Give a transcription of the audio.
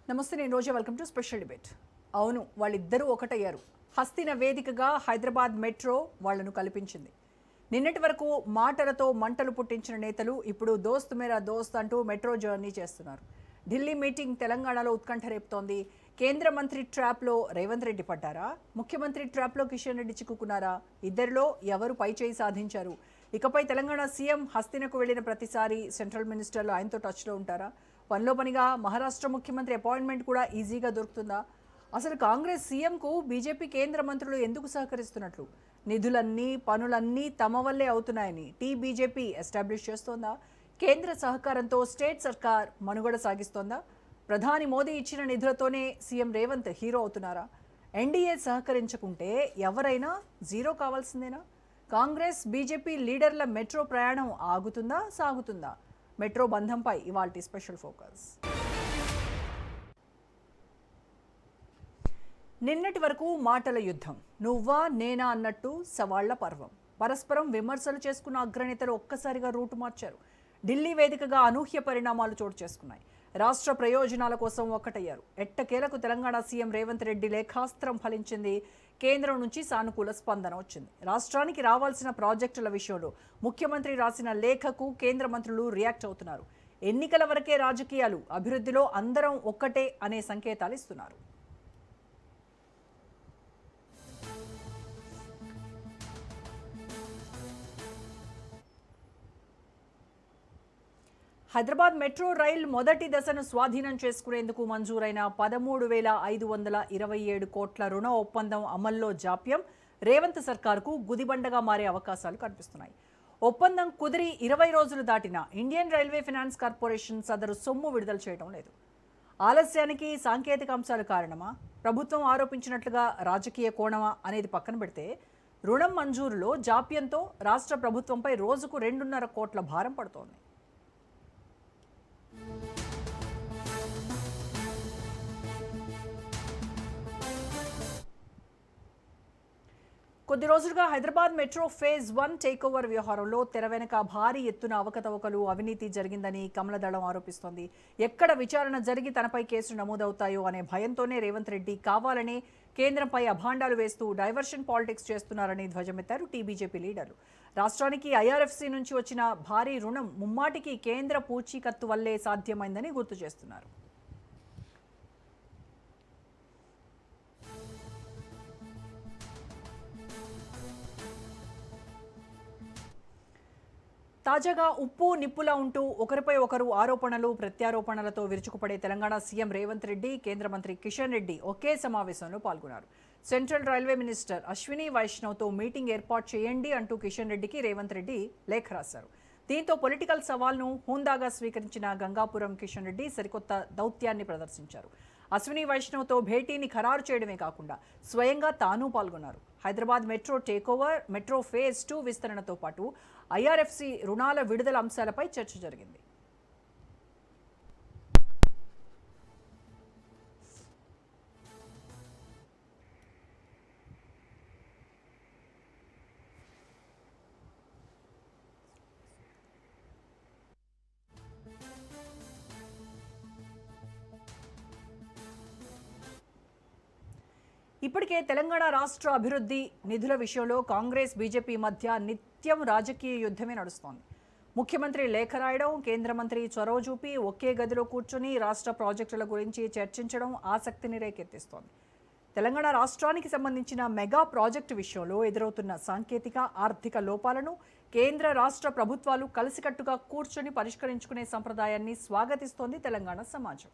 నమస్తే, నేను Roja. Welcome to special debate. అవును, వాళ్ళిద్దరూ ఒకటయ్యారు. హస్తిన వేదికగా హైదరాబాద్ మెట్రో వాళ్లను కల్పించింది. నిన్నటి వరకు మాటలతో మంటలు పుట్టించిన నేతలు ఇప్పుడు దోస్త్ మేరా దోస్త్ అంటూ మెట్రో జర్నీ చేస్తున్నారు. ఢిల్లీ మీటింగ్ తెలంగాణలో ఉత్కంఠ రేపుతోంది. కేంద్ర మంత్రి ట్రాప్లో రేవంత్ రెడ్డి పడ్డారా? ముఖ్యమంత్రి ట్రాప్లో కిషన్ రెడ్డి చిక్కుకున్నారా? ఇద్దరిలో ఎవరు పైచేయి సాధించారు? ఇకపై తెలంగాణ సీఎం హస్తినకు వెళ్లిన ప్రతిసారి సెంట్రల్ మినిస్టర్లు ఆయనతో టచ్లో ఉంటారా? పనిలో పనిగా మహారాష్ట్ర ముఖ్యమంత్రి అపాయింట్మెంట్ కూడా ఈజీగా దొరుకుతుందా? అసలు కాంగ్రెస్ సీఎంకు బీజేపీ కేంద్ర మంత్రులు ఎందుకు సహకరిస్తున్నట్లు? నిధులన్నీ పనులన్నీ తమ వల్లే అవుతున్నాయని బీజేపీ ఎస్టాబ్లిష్ చేస్తోందా? కేంద్ర సహకారంతో స్టేట్ సర్కార్ మనుగడ సాగిస్తోందా? ప్రధాని మోదీ ఇచ్చిన నిధులతోనే సీఎం రేవంత్ హీరో అవుతున్నారా? ఎన్డీఏ సహకరించకుంటే ఎవరైనా జీరో కావాల్సిందేనా? కాంగ్రెస్ బీజేపీ లీడర్ల మెట్రో ప్రయాణం ఆగుతుందా సాగుతుందా? మెట్రో బంధంపై ఇవాల్టి స్పెషల్ ఫోకస్. నిన్నటి వరకు మాటల యుద్ధం, నువ్వా నేనా అన్నట్టు సవాళ్ల పర్వం. పరస్పరం విమర్శలు చేసుకున్న అగ్రనేతలు ఒక్కసారిగా రూటు మార్చారు. ఢిల్లీ వేదికగా అనూహ్య పరిణామాలు చోటు చేసుకున్నాయి. రాష్ట్ర ప్రయోజనాల కోసం ఒక్కటయ్యారు. ఎట్టకేలకు తెలంగాణ సీఎం రేవంత్ రెడ్డి లేఖాస్త్రం ఫలించింది. కేంద్రం నుంచి సానుకూల స్పందన వచ్చింది. రాష్ట్రానికి రావాల్సిన ప్రాజెక్టుల విషయంలో ముఖ్యమంత్రి రాసిన లేఖకు కేంద్ర మంత్రులు రియాక్ట్ అవుతున్నారు. ఎన్నికల వరకే రాజకీయాలు, అభివృద్ధిలో అందరం ఒక్కటే అనే సంకేతాలు ఇస్తున్నారు. హైదరాబాద్ మెట్రో రైల్ మొదటి దశను స్వాధీనం చేసుకునేందుకు మంజూరైన 13,527 కోట్ల రుణ ఒప్పందం అమల్లో జాప్యం రేవంత్ సర్కార్కు గుదిబండగా మారే అవకాశాలు కనిపిస్తున్నాయి. ఒప్పందం కుదిరి 20 రోజులు దాటినా ఇండియన్ రైల్వే ఫైనాన్స్ కార్పొరేషన్ సదరు సొమ్ము విడుదల చేయడం లేదు. ఆలస్యానికి సాంకేతిక అంశాలు కారణమా, ప్రభుత్వం ఆరోపించినట్లుగా రాజకీయ కోణమా అనేది పక్కన పెడితే రుణం మంజూరులో జాప్యంతో రాష్ట్ర ప్రభుత్వంపై రోజుకు 2.5 కోట్ల భారం పడుతోంది. కొద్ది రోజులుగా హైదరాబాద్ మెట్రో ఫేజ్ 1 టేకోవర్ వ్యవహారంలో తెర వెనుక భారీ ఎత్తున అవకతవకలు, అవినీతి జరిగిందని కమలదళం ఆరోపిస్తోంది. ఎక్కడ విచారణ జరిగి తనపై కేసులు నమోదవుతాయో అనే భయంతోనే రేవంత్ రెడ్డి కావాలనే కేంద్రంపై అభాండాలు వేస్తూ డైవర్షన్ పాలిటిక్స్ చేస్తున్నారని ధ్వజమెత్తారు బీజేపీ లీడర్లు. రాష్ట్రానికి ఐఆర్ఎఫ్సీ నుంచి వచ్చిన భారీ రుణం ముమ్మాటికి కేంద్ర పూచీకత్తు వల్లే సాధ్యమైందని గుర్తు చేస్తున్నారు. తాజాగా ఉప్పు నిప్పులా ఉంటూ ఒకరిపై ఒకరు ఆరోపణలు ప్రత్యారోపణలతో విరుచుకుపడే తెలంగాణ సీఎం రేవంత్ రెడ్డి, కేంద్ర మంత్రి కిషన్ రెడ్డి ఒకే సమావేశంలో పాల్గొన్నారు. సెంట్రల్ రైల్వే మినిస్టర్ అశ్విని వైష్ణవ్తో మీటింగ్ ఏర్పాటు చేయండి అంటూ కిషన్ రెడ్డికి రేవంత్ రెడ్డి లేఖ రాశారు. దీంతో పొలిటికల్ సవాల్ను హుందాగా స్వీకరించిన గంగాపురం కిషన్ రెడ్డి సరికొత్త దౌత్యాన్ని ప్రదర్శించారు. అశ్విని వైష్ణవ్తో భేటీని ఖరారు చేయడమే కాకుండా స్వయంగా తాను పాల్గొన్నారు. Hyderabad metro takeover, metro phase 2 విస్తరణతో పాటు ఐఆర్ఎఫ్సీ రుణాల విడుదల అంశాలపై చర్చ జరిగింది. ఇప్పటికే తెలంగాణ రాష్ట్ర అభివృద్ధి నిధుల విషయంలో కాంగ్రెస్ బీజేపీ మధ్య నిత్యం రాజకీయ యుద్ధమే నడుస్తోంది. ముఖ్యమంత్రి లేఖ రాయడం, కేంద్ర మంత్రి చొరవ చూపి ఒకే గదిలో కూర్చుని రాష్ట్ర ప్రాజెక్టుల గురించి చర్చించడం ఆసక్తిని రేకెత్తిస్తోంది. తెలంగాణ రాష్ట్రానికి సంబంధించిన మెగా ప్రాజెక్టు విషయంలో ఎదురవుతున్న సాంకేతిక, ఆర్థిక లోపాలను కేంద్ర రాష్ట్ర ప్రభుత్వాలు కలిసికట్టుగా కూర్చొని పరిష్కరించుకునే సంప్రదాయాన్ని స్వాగతిస్తోంది తెలంగాణ సమాజం.